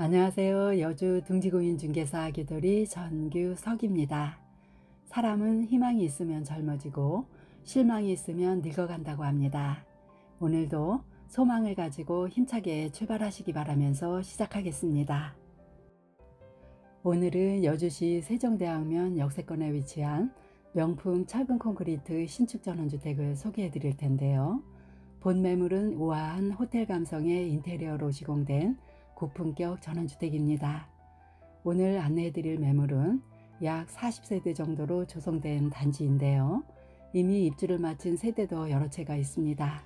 안녕하세요. 여주 등지공인중개사 기돌이 전규석입니다. 사람은 희망이 있으면 젊어지고 실망이 있으면 늙어간다고 합니다. 오늘도 소망을 가지고 힘차게 출발하시기 바라면서 시작하겠습니다. 오늘은 여주시 세종대왕면 역세권에 위치한 명품 철근 콘크리트 신축 전원주택을 소개해 드릴 텐데요. 본 매물은 우아한 호텔 감성의 인테리어로 시공된 고품격 전원주택입니다. 오늘 안내해 드릴 매물은 약 40세대 정도로 조성된 단지인데요. 이미 입주를 마친 세대도 여러 채가 있습니다.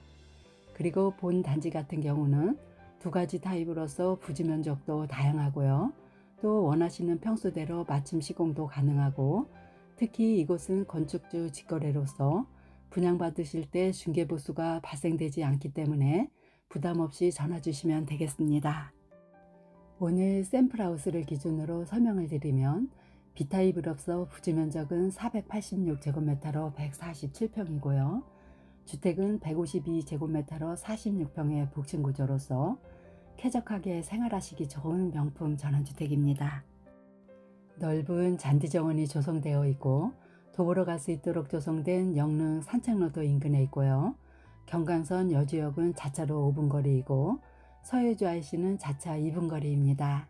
그리고 본 단지 같은 경우는 두 가지 타입으로서 부지 면적도 다양하고요. 또 원하시는 평수대로 맞춤 시공도 가능하고, 특히 이곳은 건축주 직거래로서 분양받으실 때 중개보수가 발생되지 않기 때문에 부담 없이 전화 주시면 되겠습니다. 오늘 샘플하우스를 기준으로 설명을 드리면 B타입으로서 부지 면적은 486제곱미터로 147평이고요. 주택은 152제곱미터로 46평의 복층 구조로서 쾌적하게 생활하시기 좋은 명품 전원주택입니다. 넓은 잔디 정원이 조성되어 있고 도보로 갈 수 있도록 조성된 영릉 산책로도 인근에 있고요. 경강선 여주역은 자차로 5분 거리이고 서해주 IC는 자차 2분 거리입니다.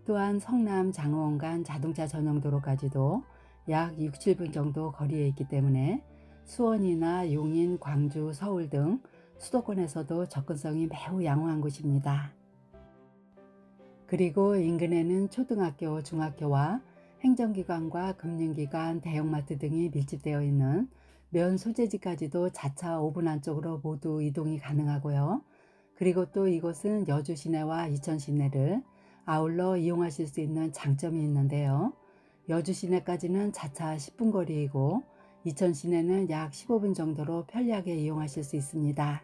또한 성남 장호원 간 자동차 전용도로까지도 약 6, 7분 정도 거리에 있기 때문에 수원이나 용인, 광주, 서울 등 수도권에서도 접근성이 매우 양호한 곳입니다. 그리고 인근에는 초등학교, 중학교와 행정기관과 금융기관, 대형마트 등이 밀집되어 있는 면 소재지까지도 자차 5분 안쪽으로 모두 이동이 가능하고요. 그리고 또 이곳은 여주 시내와 이천 시내를 아울러 이용하실 수 있는 장점이 있는데요. 여주 시내까지는 자차 10분 거리이고 이천 시내는 약 15분 정도로 편리하게 이용하실 수 있습니다.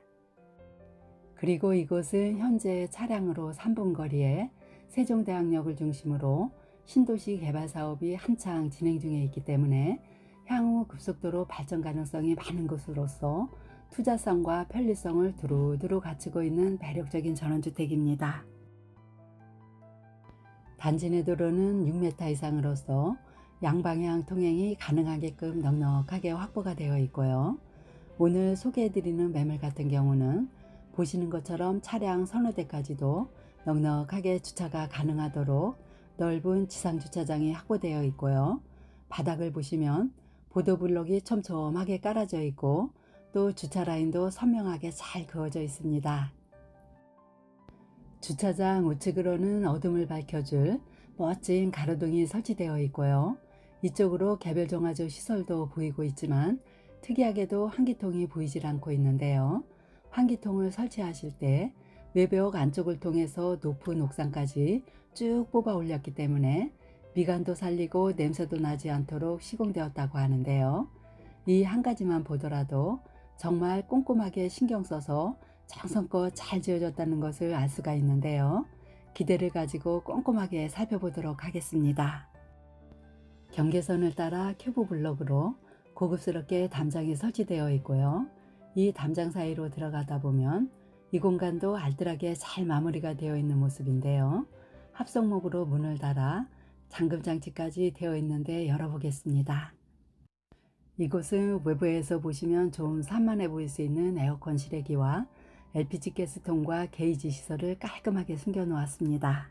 그리고 이곳은 현재 차량으로 3분 거리에 세종대왕역을 중심으로 신도시 개발 사업이 한창 진행 중에 있기 때문에 향후 급속도로 발전 가능성이 많은 곳으로서 투자성과 편리성을 두루두루 갖추고 있는 매력적인 전원주택입니다. 단지 내 도로는 6m 이상으로서 양방향 통행이 가능하게끔 넉넉하게 확보가 되어 있고요. 오늘 소개해드리는 매물 같은 경우는 보시는 것처럼 차량 서너 대까지도 넉넉하게 주차가 가능하도록 넓은 지상주차장이 확보되어 있고요. 바닥을 보시면 보도블록이 촘촘하게 깔아져 있고 또 주차 라인도 선명하게 잘 그어져 있습니다. 주차장 우측으로는 어둠을 밝혀줄 멋진 가로등이 설치되어 있고요. 이쪽으로 개별 정화조 시설도 보이고 있지만 특이하게도 환기통이 보이질 않고 있는데요. 환기통을 설치하실 때 외벽 안쪽을 통해서 높은 옥상까지 쭉 뽑아 올렸기 때문에 미간도 살리고 냄새도 나지 않도록 시공되었다고 하는데요. 이 한 가지만 보더라도 정말 꼼꼼하게 신경 써서 정성껏 잘 지어졌다는 것을 알 수가 있는데요. 기대를 가지고 꼼꼼하게 살펴보도록 하겠습니다. 경계선을 따라 큐브 블럭으로 고급스럽게 담장이 설치되어 있고요. 이 담장 사이로 들어가다 보면 이 공간도 알뜰하게 잘 마무리가 되어 있는 모습인데요. 합성목으로 문을 달아 잠금 장치까지 되어 있는데 열어보겠습니다. 이곳은 외부에서 보시면 좀 산만해 보일 수 있는 에어컨 실외기와 LPG 가스통과 게이지 시설을 깔끔하게 숨겨 놓았습니다.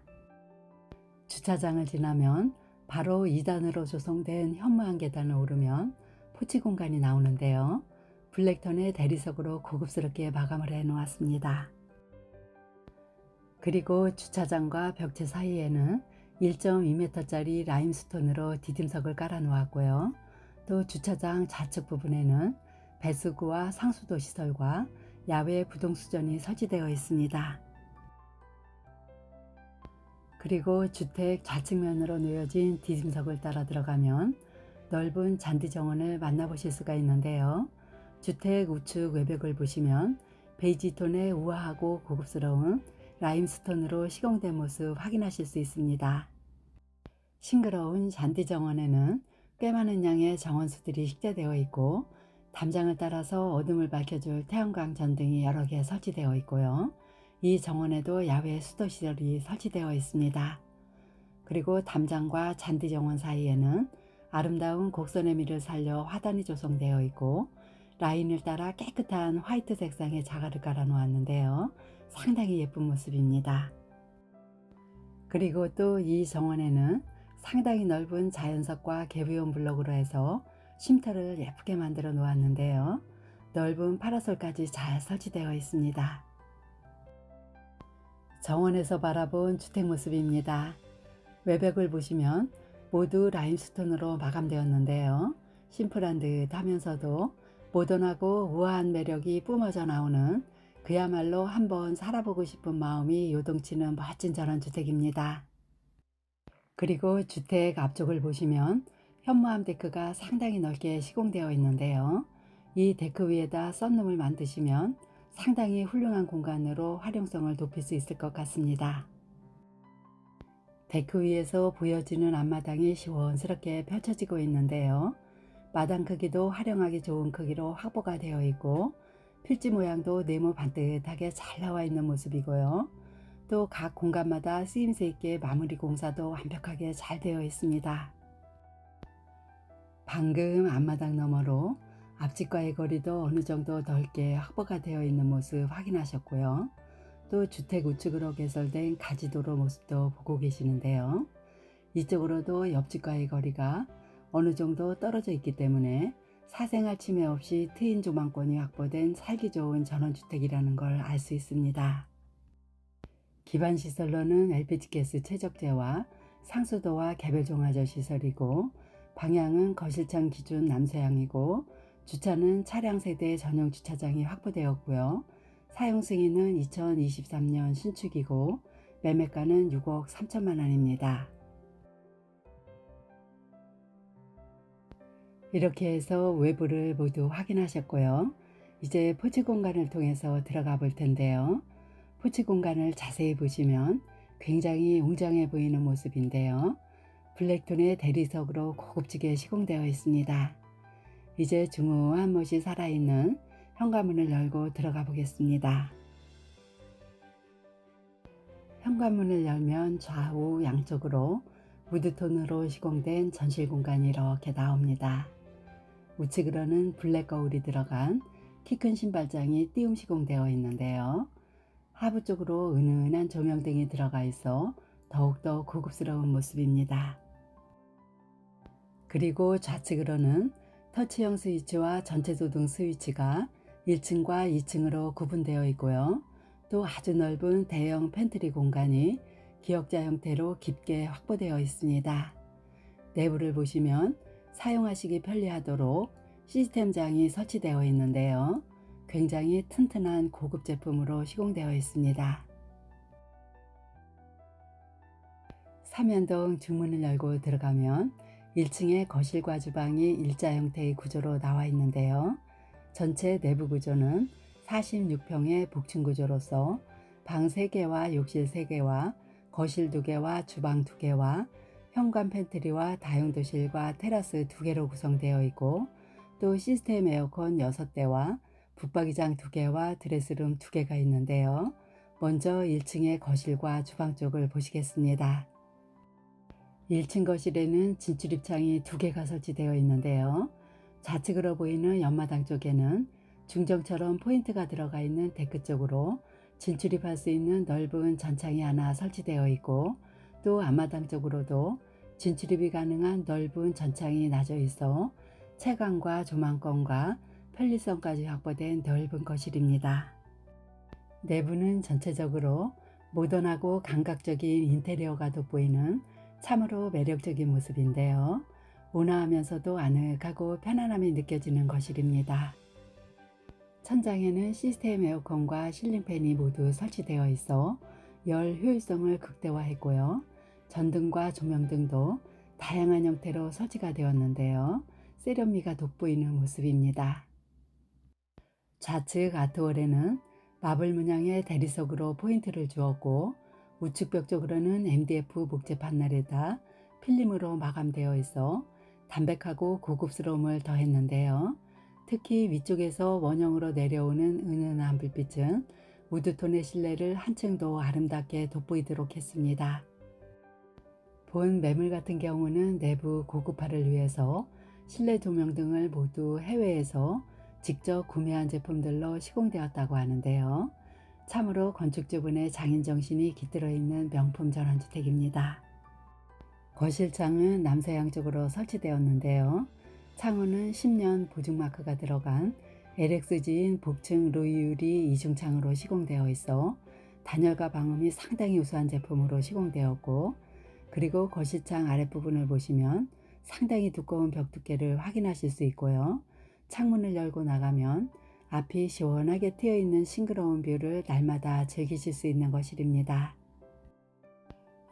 주차장을 지나면 바로 2단으로 조성된 현무암 계단을 오르면 포치 공간이 나오는데요. 블랙턴의 대리석으로 고급스럽게 마감을 해 놓았습니다. 그리고 주차장과 벽체 사이에는 1.2m짜리 라임스톤으로 디딤석을 깔아 놓았고요. 또 주차장 좌측 부분에는 배수구와 상수도 시설과 야외 부동수전이 설치되어 있습니다. 그리고 주택 좌측면으로 놓여진 디딤석을 따라 들어가면 넓은 잔디 정원을 만나보실 수가 있는데요. 주택 우측 외벽을 보시면 베이지 톤의 우아하고 고급스러운 라임스톤으로 시공된 모습 확인하실 수 있습니다. 싱그러운 잔디 정원에는 꽤 많은 양의 정원수들이 식재되어 있고 담장을 따라서 어둠을 밝혀줄 태양광 전등이 여러 개 설치되어 있고요. 이 정원에도 야외 수도시설이 설치되어 있습니다. 그리고 담장과 잔디 정원 사이에는 아름다운 곡선의 미를 살려 화단이 조성되어 있고, 라인을 따라 깨끗한 화이트 색상의 자갈을 깔아 놓았는데요. 상당히 예쁜 모습입니다. 그리고 또 이 정원에는 상당히 넓은 자연석과 개비온 블록으로 해서 쉼터를 예쁘게 만들어 놓았는데요. 넓은 파라솔까지 잘 설치되어 있습니다. 정원에서 바라본 주택 모습입니다. 외벽을 보시면 모두 라임스톤으로 마감되었는데요. 심플한 듯 하면서도 모던하고 우아한 매력이 뿜어져 나오는, 그야말로 한번 살아보고 싶은 마음이 요동치는 멋진 전원주택입니다. 그리고 주택 앞쪽을 보시면 현무암 데크가 상당히 넓게 시공되어 있는데요. 이 데크 위에다 썬룸을 만드시면 상당히 훌륭한 공간으로 활용성을 높일 수 있을 것 같습니다. 데크 위에서 보여지는 앞마당이 시원스럽게 펼쳐지고 있는데요. 마당 크기도 활용하기 좋은 크기로 확보가 되어 있고, 필지 모양도 네모 반듯하게 잘 나와 있는 모습이고요. 또 각 공간마다 쓰임새 있게 마무리 공사도 완벽하게 잘 되어 있습니다. 방금 앞마당 너머로 앞집과의 거리도 어느 정도 넓게 확보가 되어 있는 모습 확인하셨고요. 또 주택 우측으로 개설된 가지도로 모습도 보고 계시는데요. 이쪽으로도 옆집과의 거리가 어느 정도 떨어져 있기 때문에 사생활 침해 없이 트인 조망권이 확보된 살기 좋은 전원주택이라는 걸 알 수 있습니다. 기반 시설로는 LPG가스 최적재와 상수도와 개별 종화저 시설이고, 방향은 거실창 기준 남서향이고, 주차는 차량 세대 전용 주차장이 확보되었고요. 사용 승인은 2023년 신축이고, 매매가는 6억 3천만 원입니다. 이렇게 해서 외부를 모두 확인하셨고요. 이제 포치 공간을 통해서 들어가 볼 텐데요. 포치 공간을 자세히 보시면 굉장히 웅장해 보이는 모습인데요. 블랙톤의 대리석으로 고급지게 시공되어 있습니다. 이제 중후한 못이 살아있는 현관문을 열고 들어가 보겠습니다. 현관문을 열면 좌우 양쪽으로 무드톤으로 시공된 전실 공간이 이렇게 나옵니다. 우측으로는 블랙 거울이 들어간 키 큰 신발장이 띄움 시공되어 있는데요. 하부 쪽으로 은은한 조명등이 들어가 있어 더욱더 고급스러운 모습입니다. 그리고 좌측으로는 터치형 스위치와 전체 조등 스위치가 1층과 2층으로 구분되어 있고요. 또 아주 넓은 대형 팬트리 공간이 기역자 형태로 깊게 확보되어 있습니다. 내부를 보시면 사용하시기 편리하도록 시스템장이 설치되어 있는데요. 굉장히 튼튼한 고급 제품으로 시공되어 있습니다. 삼연동 중문을 열고 들어가면 1층에 거실과 주방이 일자 형태의 구조로 나와 있는데요. 전체 내부 구조는 46평의 복층 구조로서 방 3개와 욕실 3개와 거실 2개와 주방 2개와 현관 팬트리와 다용도실과 테라스 2개로 구성되어 있고, 또 시스템 에어컨 6대와 붙박이장 2개와 드레스룸 2개가 있는데요. 먼저 1층의 거실과 주방 쪽을 보시겠습니다. 1층 거실에는 진출입창이 2개가 설치되어 있는데요. 좌측으로 보이는 옆마당 쪽에는 중정처럼 포인트가 들어가 있는 데크 쪽으로 진출입할 수 있는 넓은 전창이 하나 설치되어 있고, 또 앞마당 쪽으로도 진출입이 가능한 넓은 전창이 놔져 있어 채광과 조망권과 편리성까지 확보된 넓은 거실입니다. 내부는 전체적으로 모던하고 감각적인 인테리어가 돋보이는 참으로 매력적인 모습인데요. 온화하면서도 아늑하고 편안함이 느껴지는 거실입니다. 천장에는 시스템 에어컨과 실링팬이 모두 설치되어 있어 열 효율성을 극대화했고요. 전등과 조명등도 다양한 형태로 설치가 되었는데요. 세련미가 돋보이는 모습입니다. 좌측 아트월에는 마블 문양의 대리석으로 포인트를 주었고, 우측 벽 쪽으로는 MDF 목재 판넬에다 필름으로 마감되어 있어 담백하고 고급스러움을 더했는데요. 특히 위쪽에서 원형으로 내려오는 은은한 불빛은 우드톤의 실내를 한층 더 아름답게 돋보이도록 했습니다. 본 매물 같은 경우는 내부 고급화를 위해서 실내 조명 등을 모두 해외에서 직접 구매한 제품들로 시공되었다고 하는데요. 참으로 건축주분의 장인정신이 깃들어 있는 명품 전원주택입니다. 거실창은 남서양 쪽으로 설치되었는데요. 창호는 10년 보증마크가 들어간 LXG인 복층 로이유리 이중창으로 시공되어 있어 단열과 방음이 상당히 우수한 제품으로 시공되었고, 그리고 거실창 아랫부분을 보시면 상당히 두꺼운 벽 두께를 확인하실 수 있고요. 창문을 열고 나가면 앞이 시원하게 트여있는 싱그러운 뷰를 날마다 즐기실 수 있는 거실입니다.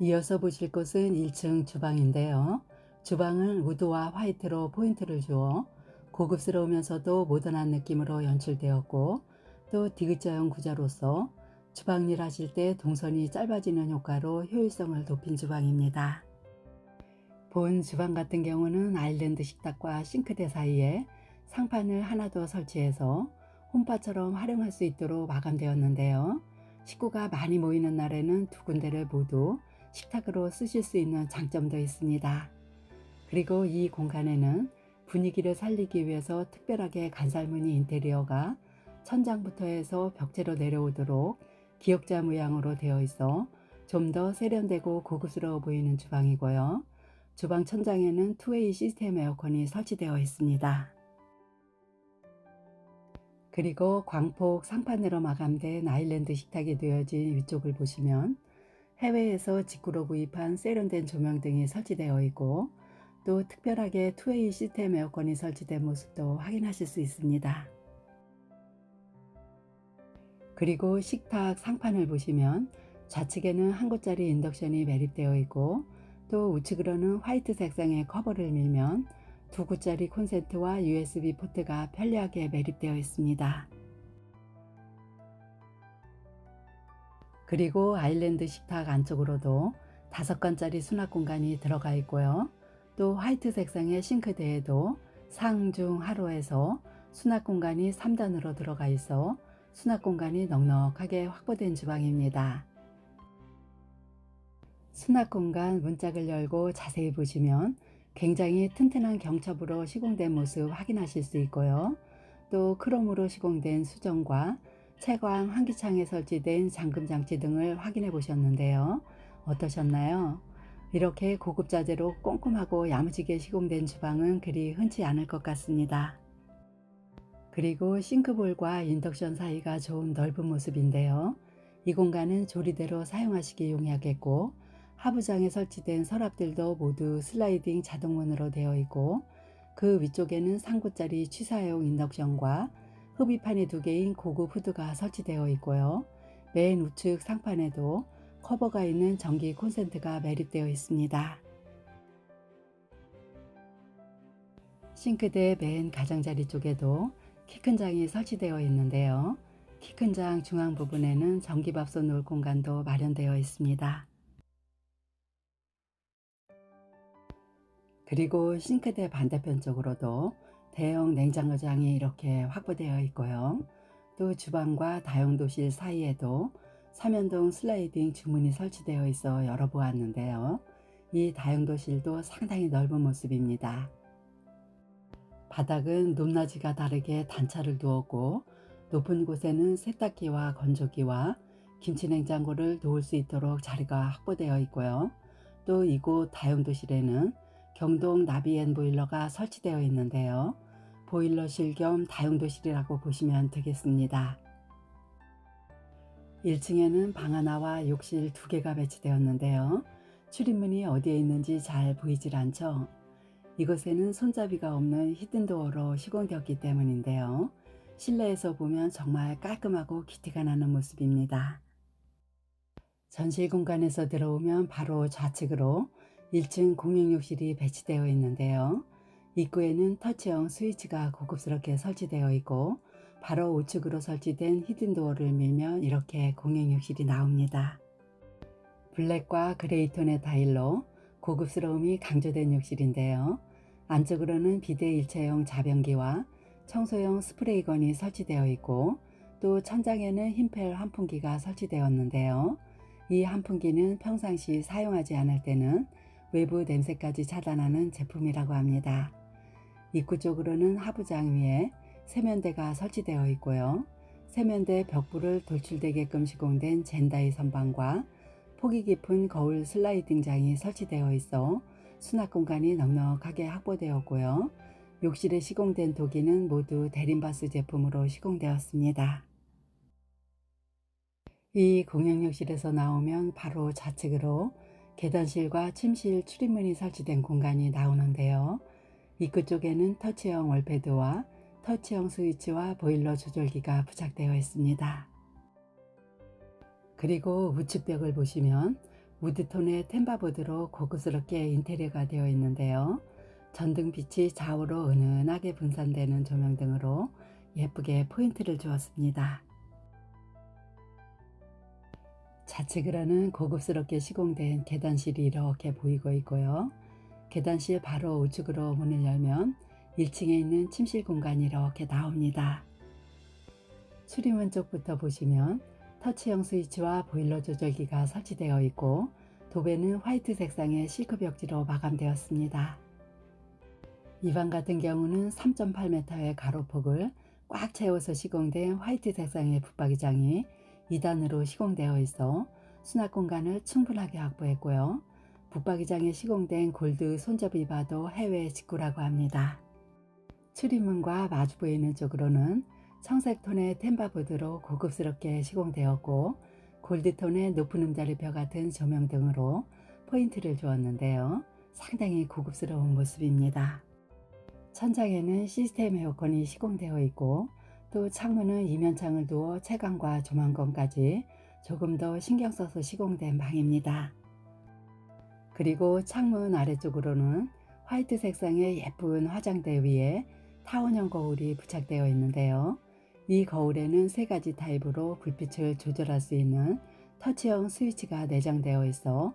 이어서 보실 곳은 1층 주방인데요. 주방은 우드와 화이트로 포인트를 주어 고급스러우면서도 모던한 느낌으로 연출되었고, 또 디귿자형 구조로서 주방일 하실 때 동선이 짧아지는 효과로 효율성을 높인 주방입니다. 본 주방 같은 경우는 아일랜드 식탁과 싱크대 사이에 상판을 하나 더 설치해서 홈파처럼 활용할 수 있도록 마감되었는데요. 식구가 많이 모이는 날에는 두 군데를 모두 식탁으로 쓰실 수 있는 장점도 있습니다. 그리고 이 공간에는 분위기를 살리기 위해서 특별하게 간살무늬 인테리어가 천장부터 해서 벽체로 내려오도록 기역자 모양으로 되어 있어 좀 더 세련되고 고급스러워 보이는 주방이고요. 주방 천장에는 투웨이 시스템 에어컨이 설치되어 있습니다. 그리고 광폭 상판으로 마감된 아일랜드 식탁이 되어진 위쪽을 보시면 해외에서 직구로 구입한 세련된 조명 등이 설치되어 있고, 또 특별하게 투웨이 시스템 에어컨이 설치된 모습도 확인하실 수 있습니다. 그리고 식탁 상판을 보시면 좌측에는 한 곳짜리 인덕션이 매립되어 있고, 또 우측으로는 화이트 색상의 커버를 밀면 두 곳짜리 콘센트와 USB 포트가 편리하게 매립되어 있습니다. 그리고 아일랜드 식탁 안쪽으로도 5칸짜리 수납 공간이 들어가 있고요. 또 화이트 색상의 싱크대에도 상중 하로에서 수납 공간이 3단으로 들어가 있어 수납 공간이 넉넉하게 확보된 주방입니다. 수납 공간 문짝을 열고 자세히 보시면 굉장히 튼튼한 경첩으로 시공된 모습 확인하실 수 있고요. 또 크롬으로 시공된 수정과 채광 환기창에 설치된 잠금 장치 등을 확인해 보셨는데요. 어떠셨나요? 이렇게 고급 자재로 꼼꼼하고 야무지게 시공된 주방은 그리 흔치 않을 것 같습니다. 그리고 싱크볼과 인덕션 사이가 좀 넓은 모습인데요. 이 공간은 조리대로 사용하시기 용이하겠고, 하부장에 설치된 서랍들도 모두 슬라이딩 자동문으로 되어 있고, 그 위쪽에는 3구짜리 취사용 인덕션과 흡입판이 2개인 고급 후드가 설치되어 있고요. 맨 우측 상판에도 커버가 있는 전기 콘센트가 매립되어 있습니다. 싱크대 맨 가장자리 쪽에도 키큰 장이 설치되어 있는데요. 키큰 장 중앙 부분에는 전기밥솥 놓을 공간도 마련되어 있습니다. 그리고 싱크대 반대편 쪽으로도 대형 냉장고장이 이렇게 확보되어 있고요. 또 주방과 다용도실 사이에도 삼연동 슬라이딩 주문이 설치되어 있어 열어보았는데요. 이 다용도실도 상당히 넓은 모습입니다. 바닥은 높낮이가 다르게 단차를 두었고, 높은 곳에는 세탁기와 건조기와 김치냉장고를 놓을 수 있도록 자리가 확보되어 있고요. 또 이곳 다용도실에는 경동 나비엔 보일러가 설치되어 있는데요. 보일러실 겸 다용도실이라고 보시면 되겠습니다. 1층에는 방 하나와 욕실 2개가 배치되었는데요. 출입문이 어디에 있는지 잘 보이질 않죠? 이곳에는 손잡이가 없는 히든도어로 시공되었기 때문인데요. 실내에서 보면 정말 깔끔하고 기티가 나는 모습입니다. 전실 공간에서 들어오면 바로 좌측으로 1층 공용욕실이 배치되어 있는데요. 입구에는 터치형 스위치가 고급스럽게 설치되어 있고, 바로 우측으로 설치된 히든도어를 밀면 이렇게 공용욕실이 나옵니다. 블랙과 그레이 톤의 타일로 고급스러움이 강조된 욕실인데요. 안쪽으로는 비대 일체형 자변기와 청소용 스프레이건이 설치되어 있고, 또 천장에는 흰펠 환풍기가 설치되었는데요. 이 환풍기는 평상시 사용하지 않을 때는 외부 냄새까지 차단하는 제품이라고 합니다. 입구 쪽으로는 하부장 위에 세면대가 설치되어 있고요. 세면대 벽부를 돌출되게끔 시공된 젠다이 선반과 폭이 깊은 거울 슬라이딩장이 설치되어 있어 수납 공간이 넉넉하게 확보되었고요. 욕실에 시공된 도기는 모두 대림바스 제품으로 시공되었습니다. 이 공용욕실에서 나오면 바로 좌측으로 계단실과 침실 출입문이 설치된 공간이 나오는데요. 입구 쪽에는 터치형 월패드와 터치형 스위치와 보일러 조절기가 부착되어 있습니다. 그리고 우측 벽을 보시면 우드톤의 템바보드로 고급스럽게 인테리어가 되어 있는데요. 전등빛이 좌우로 은은하게 분산되는 조명 등으로 예쁘게 포인트를 주었습니다. 좌측으로는 고급스럽게 시공된 계단실이 이렇게 보이고 있고요. 계단실 바로 우측으로 문을 열면 1층에 있는 침실 공간이 이렇게 나옵니다. 출입문 쪽부터 보시면 터치형 스위치와 보일러 조절기가 설치되어 있고 도배는 화이트 색상의 실크 벽지로 마감되었습니다. 이 방 같은 경우는 3.8m의 가로폭을 꽉 채워서 시공된 화이트 색상의 붙박이장이 2단으로 시공되어 있어 수납 공간을 충분하게 확보했고요. 붙박이장에 시공된 골드 손잡이바도 해외 직구라고 합니다. 출입문과 마주 보이는 쪽으로는 청색 톤의 템바보드로 고급스럽게 시공되었고 골드톤의 높은 음자리뼈 같은 조명 등으로 포인트를 주었는데요. 상당히 고급스러운 모습입니다. 천장에는 시스템 에어컨이 시공되어 있고 또 창문은 이면창을 두어 채광과 조망권까지 조금 더 신경 써서 시공된 방입니다. 그리고 창문 아래쪽으로는 화이트 색상의 예쁜 화장대 위에 타원형 거울이 부착되어 있는데요. 이 거울에는 3가지 타입으로 불빛을 조절할 수 있는 터치형 스위치가 내장되어 있어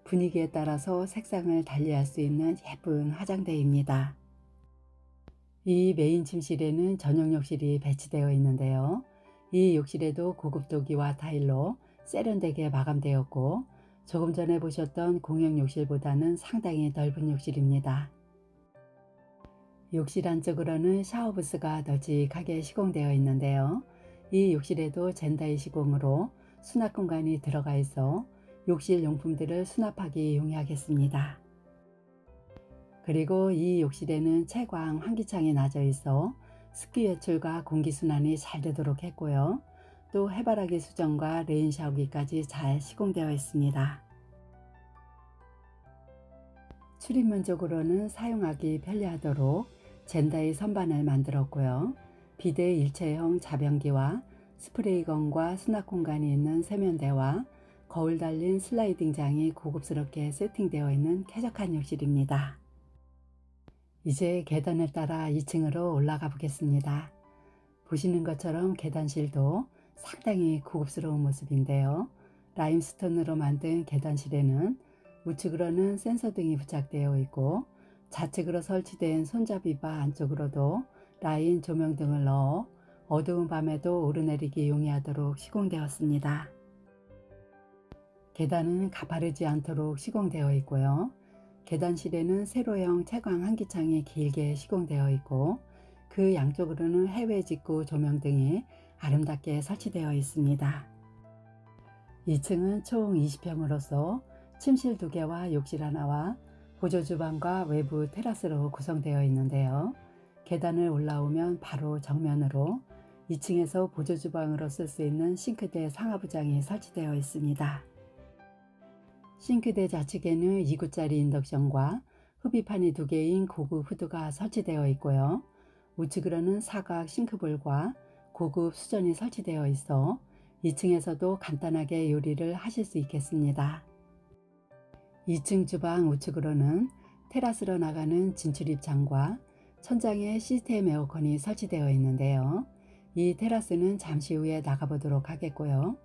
분위기에 따라서 색상을 달리할 수 있는 예쁜 화장대입니다. 이 메인 침실에는 전용 욕실이 배치되어 있는데요. 이 욕실에도 고급 도기와 타일로 세련되게 마감되었고 조금 전에 보셨던 공용 욕실보다는 상당히 넓은 욕실입니다. 욕실 안쪽으로는 샤워부스가 널찍하게 시공되어 있는데요. 이 욕실에도 젠다이 시공으로 수납 공간이 들어가 있어 욕실 용품들을 수납하기 용이하겠습니다. 그리고 이 욕실에는 채광 환기창이 놔져 있어 습기 외출과 공기순환이 잘 되도록 했고요. 또 해바라기 수정과 레인 샤워기까지 잘 시공되어 있습니다. 출입문 쪽으로는 사용하기 편리하도록 젠다이 선반을 만들었고요. 비데 일체형 자변기와 스프레이건과 수납 공간이 있는 세면대와 거울 달린 슬라이딩장이 고급스럽게 세팅되어 있는 쾌적한 욕실입니다. 이제 계단을 따라 2층으로 올라가 보겠습니다. 보시는 것처럼 계단실도 상당히 고급스러운 모습인데요. 라임스톤으로 만든 계단실에는 우측으로는 센서 등이 부착되어 있고 좌측으로 설치된 손잡이바 안쪽으로도 라인 조명 등을 넣어 어두운 밤에도 오르내리기 용이하도록 시공되었습니다. 계단은 가파르지 않도록 시공되어 있고요. 계단실에는 세로형 채광 환기창이 길게 시공되어 있고 그 양쪽으로는 해외 직구 조명 등이 아름답게 설치되어 있습니다. 2층은 총 20평으로서 침실 2개와 욕실 하나와 보조주방과 외부 테라스로 구성되어 있는데요. 계단을 올라오면 바로 정면으로 2층에서 보조주방으로 쓸 수 있는 싱크대 상하부장이 설치되어 있습니다. 싱크대 좌측에는 2구짜리 인덕션과 흡입판이 2개인 고급 후드가 설치되어 있고요. 우측으로는 사각 싱크볼과 고급 수전이 설치되어 있어 2층에서도 간단하게 요리를 하실 수 있겠습니다. 2층 주방 우측으로는 테라스로 나가는 진출입창과 천장에 시스템 에어컨이 설치되어 있는데요. 이 테라스는 잠시 후에 나가보도록 하겠고요.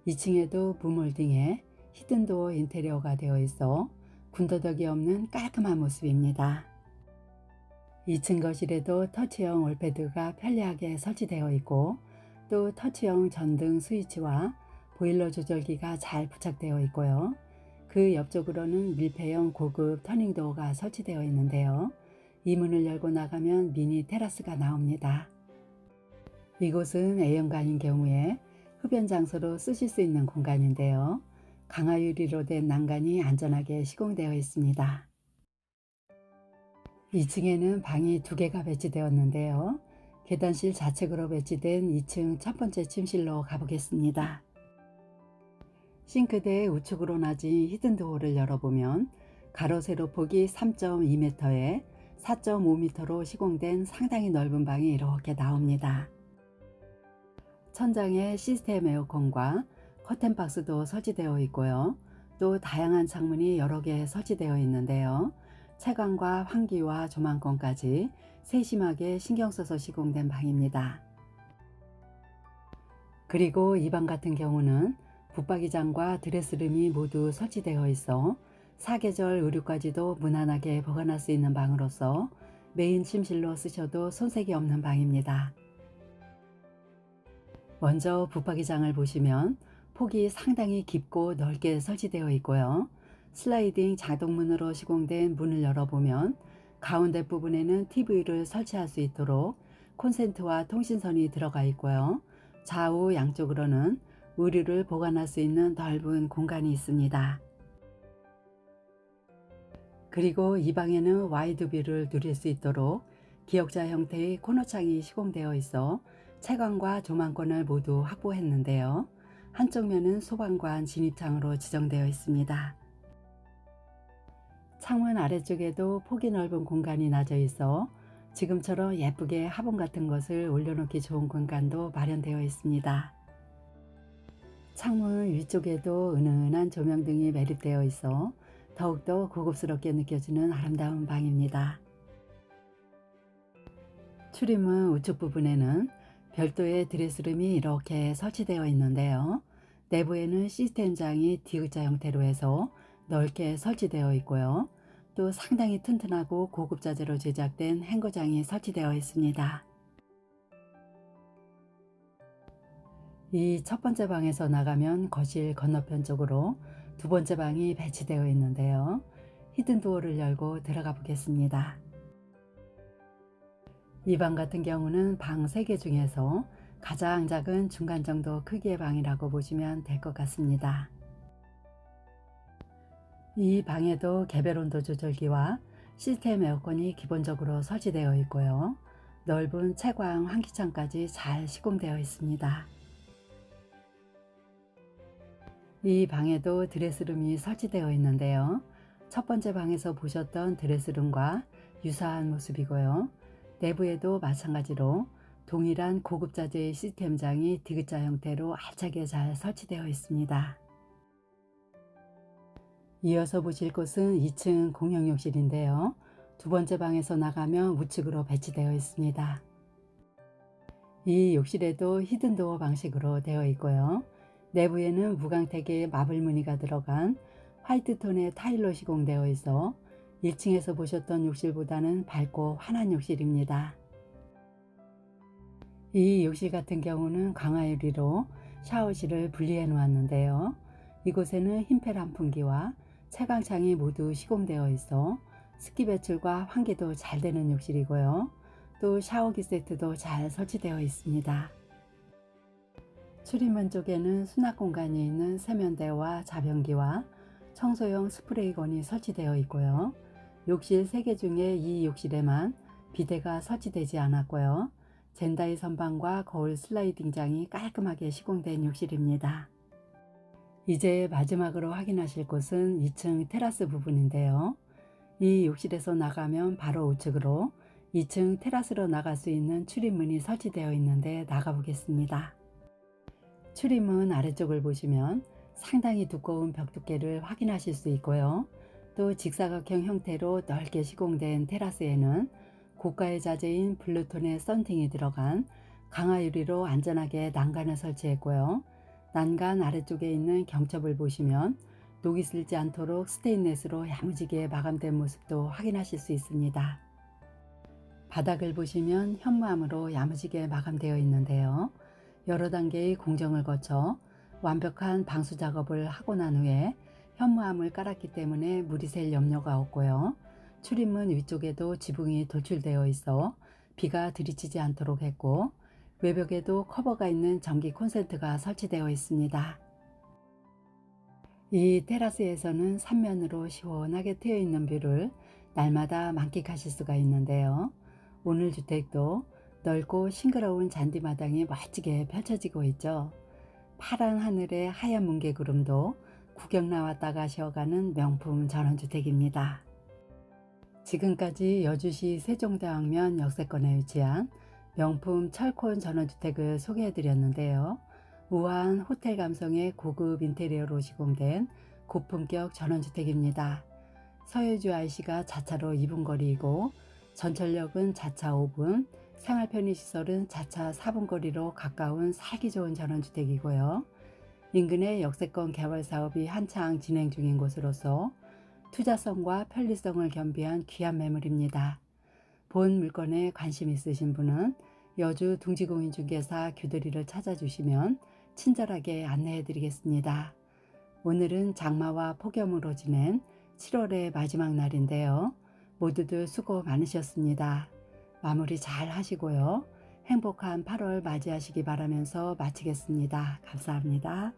2층에도 무몰딩에 히든도어 인테리어가 되어 있어 군더더기 없는 깔끔한 모습입니다. 2층 거실에도 터치형 월패드가 편리하게 설치되어 있고 또 터치형 전등 스위치와 보일러 조절기가 잘 부착되어 있고요. 그 옆쪽으로는 밀폐형 고급 터닝도어가 설치되어 있는데요. 이 문을 열고 나가면 미니 테라스가 나옵니다. 이곳은 A형관인 경우에 흡연 장소로 쓰실 수 있는 공간인데요. 강화 유리로 된 난간이 안전하게 시공되어 있습니다. 2층에는 방이 2개가 배치되었는데요. 계단실 좌측으로 배치된 2층 첫 번째 침실로 가보겠습니다. 싱크대의 우측으로 낮은 히든도어를 열어보면 가로 세로 폭이 3.2m에 4.5m로 시공된 상당히 넓은 방이 이렇게 나옵니다. 천장에 시스템 에어컨과 커튼박스도 설치되어 있고요. 또 다양한 창문이 여러 개 설치되어 있는데요. 채광과 환기와 조망권까지 세심하게 신경 써서 시공된 방입니다. 그리고 이 방 같은 경우는 붙박이장과 드레스룸이 모두 설치되어 있어 사계절 의류까지도 무난하게 보관할 수 있는 방으로서 메인 침실로 쓰셔도 손색이 없는 방입니다. 먼저 붙박이장을 보시면 폭이 상당히 깊고 넓게 설치되어 있고요. 슬라이딩 자동문으로 시공된 문을 열어보면 가운데 부분에는 TV를 설치할 수 있도록 콘센트와 통신선이 들어가 있고요. 좌우 양쪽으로는 의류를 보관할 수 있는 넓은 공간이 있습니다. 그리고 이 방에는 와이드뷰를 누릴 수 있도록 기역자 형태의 코너창이 시공되어 있어 채광과 조망권을 모두 확보했는데요. 한쪽 면은 소방관 진입창으로 지정되어 있습니다. 창문 아래쪽에도 폭이 넓은 공간이 나져 있어 지금처럼 예쁘게 화분 같은 것을 올려놓기 좋은 공간도 마련되어 있습니다. 창문 위쪽에도 은은한 조명등이 매립되어 있어 더욱더 고급스럽게 느껴지는 아름다운 방입니다. 출입문 우측 부분에는 별도의 드레스룸이 이렇게 설치되어 있는데요. 내부에는 시스템장이 D자 형태로 해서 넓게 설치되어 있고요. 또 상당히 튼튼하고 고급 자재로 제작된 행거장이 설치되어 있습니다. 이 첫 번째 방에서 나가면 거실 건너편 쪽으로 두 번째 방이 배치되어 있는데요. 히든도어를 열고 들어가 보겠습니다. 이 방 같은 경우는 방 3개 중에서 가장 작은 중간 정도 크기의 방이라고 보시면 될 것 같습니다. 이 방에도 개별 온도 조절기와 시스템 에어컨이 기본적으로 설치되어 있고요. 넓은 채광 환기창까지 잘 시공되어 있습니다. 이 방에도 드레스룸이 설치되어 있는데요. 첫 번째 방에서 보셨던 드레스룸과 유사한 모습이고요. 내부에도 마찬가지로 동일한 고급 자재의 시스템장이 D자 형태로 알차게 잘 설치되어 있습니다. 이어서 보실 곳은 2층 공용욕실인데요. 두 번째 방에서 나가면 우측으로 배치되어 있습니다. 이 욕실에도 히든도어 방식으로 되어 있고요. 내부에는 무광택의 마블 무늬가 들어간 화이트톤의 타일로 시공되어 있어 1층에서 보셨던 욕실보다는 밝고 환한 욕실입니다. 이 욕실 같은 경우는 강화 유리로 샤워실을 분리해 놓았는데요. 이곳에는 흰펠 환풍기와 채광창이 모두 시공되어 있어 습기 배출과 환기도 잘 되는 욕실이고요. 또 샤워기 세트도 잘 설치되어 있습니다. 출입문 쪽에는 수납 공간이 있는 세면대와 자변기와 청소용 스프레이건이 설치되어 있고요. 욕실 3개 중에 이 욕실에만 비데가 설치되지 않았고요. 젠다이 선반과 거울 슬라이딩장이 깔끔하게 시공된 욕실입니다. 이제 마지막으로 확인하실 곳은 2층 테라스 부분인데요. 이 욕실에서 나가면 바로 우측으로 2층 테라스로 나갈 수 있는 출입문이 설치되어 있는데 나가 보겠습니다. 출입문 아래쪽을 보시면 상당히 두꺼운 벽 두께를 확인하실 수 있고요. 또 직사각형 형태로 넓게 시공된 테라스에는 고가의 자재인 블루톤의 썬팅이 들어간 강화 유리로 안전하게 난간을 설치했고요. 난간 아래쪽에 있는 경첩을 보시면 녹이 슬지 않도록 스테인레스로 야무지게 마감된 모습도 확인하실 수 있습니다. 바닥을 보시면 현무암으로 야무지게 마감되어 있는데요. 여러 단계의 공정을 거쳐 완벽한 방수 작업을 하고 난 후에 현무암을 깔았기 때문에 물이 셀 염려가 없고요. 출입문 위쪽에도 지붕이 돌출되어 있어 비가 들이치지 않도록 했고, 외벽에도 커버가 있는 전기 콘센트가 설치되어 있습니다. 이 테라스에서는 삼면으로 시원하게 트여 있는 뷰를 날마다 만끽하실 수가 있는데요. 오늘 주택도 넓고 싱그러운 잔디마당이 멋지게 펼쳐지고 있죠. 파란 하늘에 하얀 뭉게구름도 구경 나왔다가 쉬어가는 명품 전원주택입니다. 지금까지 여주시 세종대왕면 역세권에 위치한 명품 철콘 전원주택을 소개해드렸는데요. 우아한 호텔 감성의 고급 인테리어로 시공된 고품격 전원주택입니다. 서해주 IC가 자차로 2분 거리이고 전철역은 자차 5분, 생활 편의시설은 자차 4분 거리로 가까운 살기 좋은 전원주택이고요. 인근의 역세권 개발 사업이 한창 진행 중인 곳으로서 투자성과 편리성을 겸비한 귀한 매물입니다. 본 물건에 관심 있으신 분은 여주 둥지공인중개사 규들이를 찾아주시면 친절하게 안내해 드리겠습니다. 오늘은 장마와 폭염으로 지낸 7월의 마지막 날인데요. 모두들 수고 많으셨습니다. 마무리 잘 하시고요. 행복한 8월 맞이하시기 바라면서 마치겠습니다. 감사합니다.